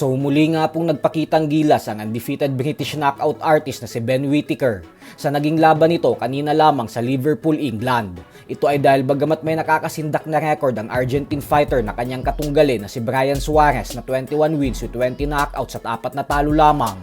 So muli nga pong nagpakitang gilas ang undefeated British knockout artist na si Ben Whittaker sa naging laban nito kanina lamang sa Liverpool, England. Ito ay dahil bagamat may nakakasindak na record ang Argentine fighter na kanyang katunggali na si Brian Suarez na 21 wins with 20 knockouts at 4 na talo lamang,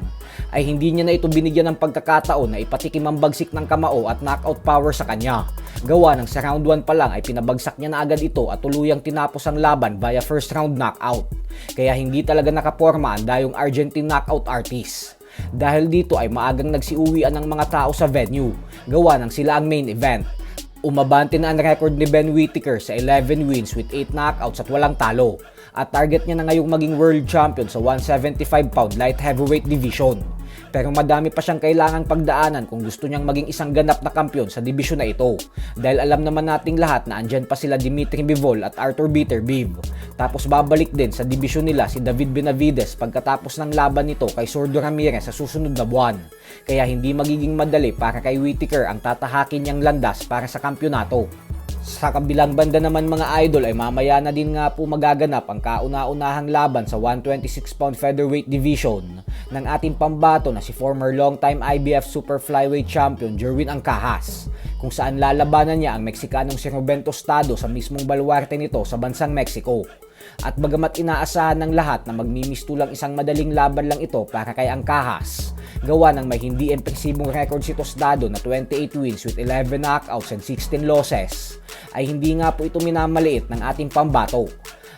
ay hindi niya na ito binigyan ng pagkakataon na ipatikim ang bagsik ng kamao at knockout power sa kanya. Gawa ng sa round 1 pa lang ay pinabagsak niya na agad ito at tuluyang tinapos ang laban via first round knockout. Kaya hindi talaga nakaporma ang dayong Argentine knockout artist. Dahil dito ay maagang nagsiuwian ng mga tao sa venue, gawa ng sila ang main event. Umabante na ang record ni Ben Whittaker sa 11 wins with 8 knockouts at walang talo. At target niya na ngayong maging world champion sa 175-pound light heavyweight division. Pero madami pa siyang kailangang pagdaanan kung gusto niyang maging isang ganap na kampiyon sa dibisyon na ito. Dahil alam naman nating lahat na andyan pa sila Dimitri Bivol at Arthur Beterbiev. Tapos babalik din sa dibisyon nila si David Benavides pagkatapos ng laban nito kay Sordo Ramirez sa susunod na buwan. Kaya hindi magiging madali para kay Whittaker ang tatahakin niyang landas para sa kampyonato. Sa kabilang banda naman mga idol ay mamaya na din nga po magaganap ang kauna-unahang laban sa 126-pound featherweight division ng ating pambato na si former long-time IBF Super Flyweight Champion Jerwin Ancajas, kung saan lalabanan niya ang Meksikanong si Ruben Tostado sa mismong baluarte nito sa bansang Mexico. At bagamat inaasahan ng lahat na magmimistulang isang madaling laban lang ito para kay Ancajas, gawa ng may hindi impresibong record si Tostado na 28 wins with 11 knockouts and 16 losses, ay hindi nga po ito minamaliit ng ating pambato.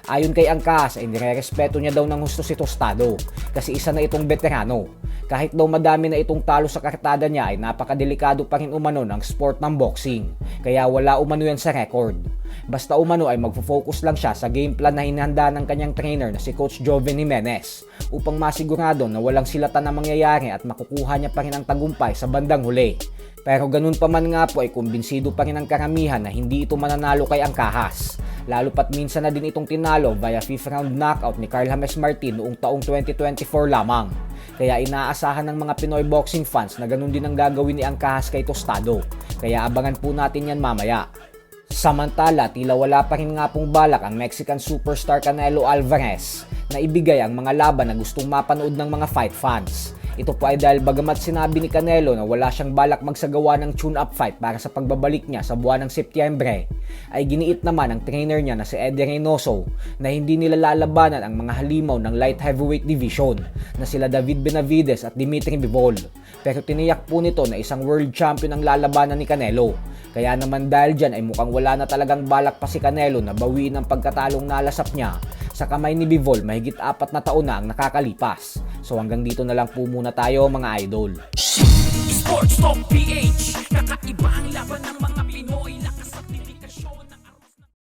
Ayon kay Ancajas ay nirerespeto niya daw ng husto si Tostado kasi isa na itong veterano. Kahit daw madami na itong talo sa kartada niya ay napakadelikado pa rin umano ng sport ng boxing, kaya wala umano yan sa record. Basta umano ay magfo-focus lang siya sa game plan na hinahanda ng kanyang trainer na si Coach Joven Jimenez upang masigurado na walang silatan na mangyayari at makukuha niya pa rin ang tagumpay sa bandang huli. Pero ganun pa man nga po ay kumbinsido pa rin ang karamihan na hindi ito mananalo kay Ancajas. Lalo pat minsan na din itong tinalo via 5th round knockout ni Carl James Martin noong taong 2024 lamang. Kaya inaasahan ng mga Pinoy boxing fans na ganun din ang gagawin ni Ancajas kay Tostado. Kaya abangan po natin yan mamaya. Samantala, tila wala pa rin nga pong balak ang Mexican superstar Canelo Alvarez na ibigay ang mga laban na gustong mapanood ng mga fight fans. Ito po ay dahil bagamat sinabi ni Canelo na wala siyang balak magsagawa ng tune-up fight para sa pagbabalik niya sa buwan ng Setyembre, ay giniit naman ng trainer niya na si Eddie Reynoso na hindi nila lalabanan ang mga halimaw ng light heavyweight division na sila David Benavides at Dimitri Bivol. Pero tiniyak po nito na isang world champion ang lalabanan ni Canelo. Kaya naman dahil dyan ay mukhang wala na talagang balak pa si Canelo na bawiin ang pagkatalong nalasap niya sa kamay ni Bivol mahigit 4 na taon na ang nakakalipas. So hanggang dito na lang po muna tayo mga idol. Sports Talk PH, kakaiba ang laban ng mga Pinoy, lakas at dedikasyon ng